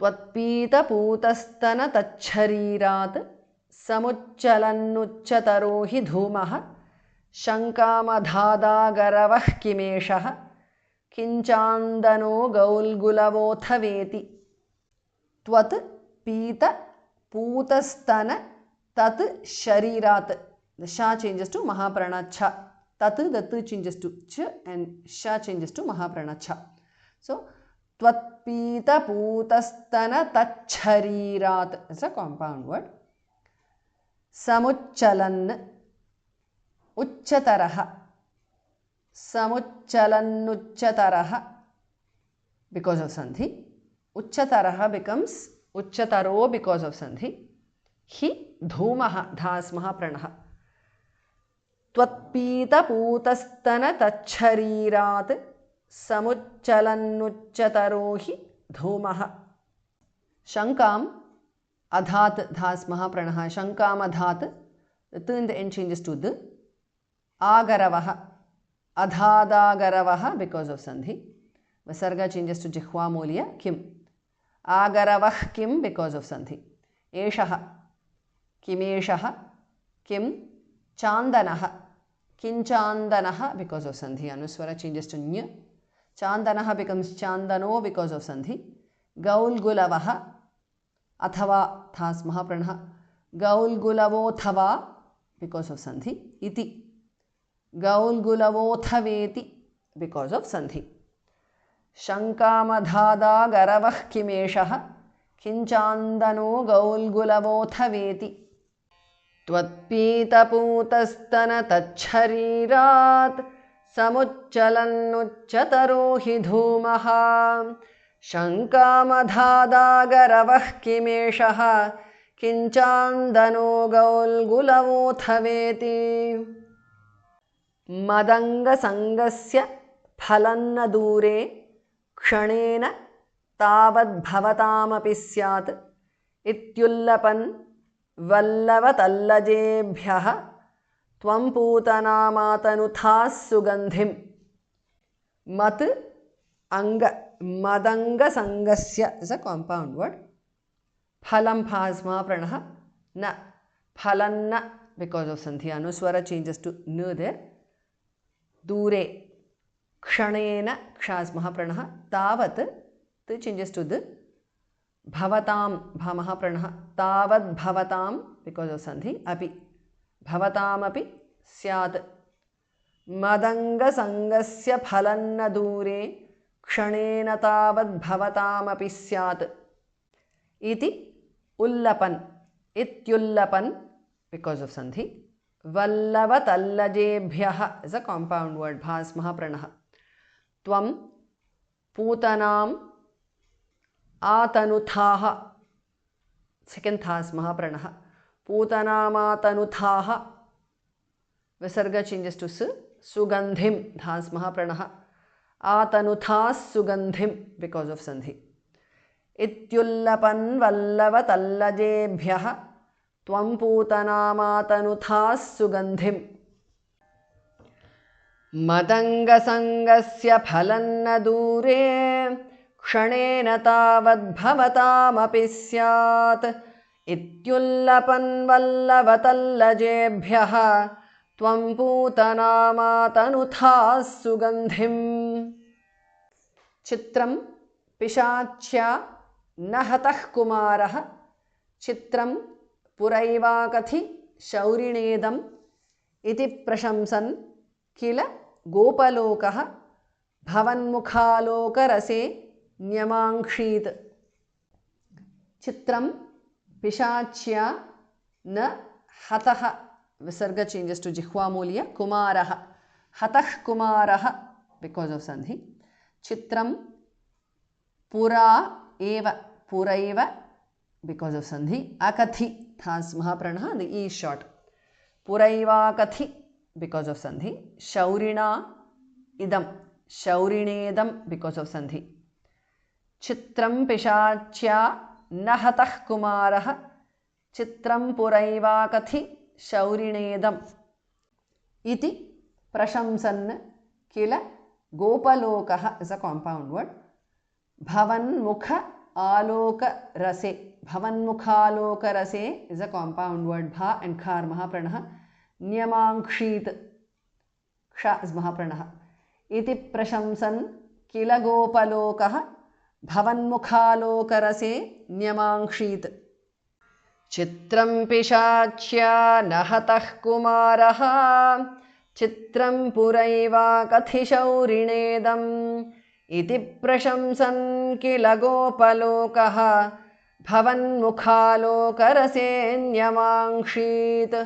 त्वत्पीतपूतस्तनतच्छरीरात् समुच्चलन्नुच्चतरो हि धूमः शङ्कामधादागरवः किमेषः किञ्चान्दनो गौल्गुलवोऽथ वेति। त्वत् पीत पूतस्तन tat sharirat. The sha changes to mahaprana cha. Tat, the t changes to ch, and sha changes to mahaprana cha. So tvatpita putastana tachharirat is a compound word. Samuchalan uchchataraha. Samuchalannuchataraha because of sandhi. Uchchataraha becomes uchchataro because of sandhi. Hi dhumaha dhas mahapranaha. Tvatpita putastana tachharirat samuchalannuchataro hi dhumaha. Shankam adhat dhas mahapranaha. Shankam adhat. The t in the end changes to the. Agaravaha. Adhadagaravaha because of sandhi. Vasarga changes to jihva mulya kim. Agaravah kim because of sandhi. Eshaha. Kimeshaha. Kim. Chandanaha. Kinchandanaha because of sandhi. Anuswara changes to nya. Chandanaha becomes chandano because of sandhi. Gaulgulavaha. Athava thas mahapranaha. Gaulgulavotava because of sandhi. Iti. Gaulgulavothaveti because of sandhi. Shankamadhada garavah kimeshaha kinchandano gaulgulavothaveti. Tvatpita putastana tachharirat samuchalannuchataro hi dhumaha. Shankamadhada garavah kimeshaha kinchandano gaulgulavothaveti. Madanga sangasya phalanna dure kshanena tavad bhavatamapi syat ityullapan vallavatallajeebhyah tvam putanamatanuthaas sugandhim. Mat anga madanga sangasya is a compound word. Phalam phasma pranaha na phalanna because of sandhi. Anuswara changes to n there. Dure kshanena kshas mahapranaha tavat t changes to the bhavatam bha mahapranaha tavad bhavatam because of sandhi api bhavatam api syat madanga sangasya phalanna dure kshanena tavad bhavatam api syat iti ullapan ityullapan because of sandhi. Vallavatallajeebhyah is a compound word. Bhas mahapranaha. Tvam putanam atanuthaha. Second thas mahapranaha. Putanam atanuthaha. Visarga changes to s. Sugandhim thas mahapranaha. Atanuthas sugandhim because of sandhi. Ityullapan vallavatallajeebhyah Tvam putanamatanuthaas sugandhim. Madanga sangasya phalanna dure kshanena tavad bhavatamapi syat ityullapan vallavatallajeebhyah tvam putanamatanuthaas sugandhim. Chitram pishachya nahatah kumarah chitram Puraivakathi Shaurinedam iti prashamsan kila gopalokaha bhavanmukhaloka rase nyamangshit. Chitram pishachya na hataha. Visarga changes to jihva mulya kumaraha. Hatah kumaraha because of sandhi. Chitram pura eva puraiva because of sandhi. Akathi thas mahapranaha, the e is short. Puraivakathi because of sandhi. Shaurina idam shaurinedam because of sandhi. Chitram pishachya nahatah kumaraha chitram puraivakathi shaurinedam iti prashamsan kila gopalokaha is a compound word. Bhavan mukha आलोकरसे भवन्मुखालोकरसे is a compound word bha and khar mahapranah न्यमाङ्क्षीत् क्षा is mahapranah इति प्रशंसन् किल गोपलोकः भवन्मुखालोकरसे न्यमाङ्क्षीत् चित्रं पिशाच्या नहतः कुमारः चित्रं पुरैवाकथिशौरिणेदम् इति प्रशंसन् किल गोपलोकः भवन्मुखालोकरसे न्यमाङ्क्षीत्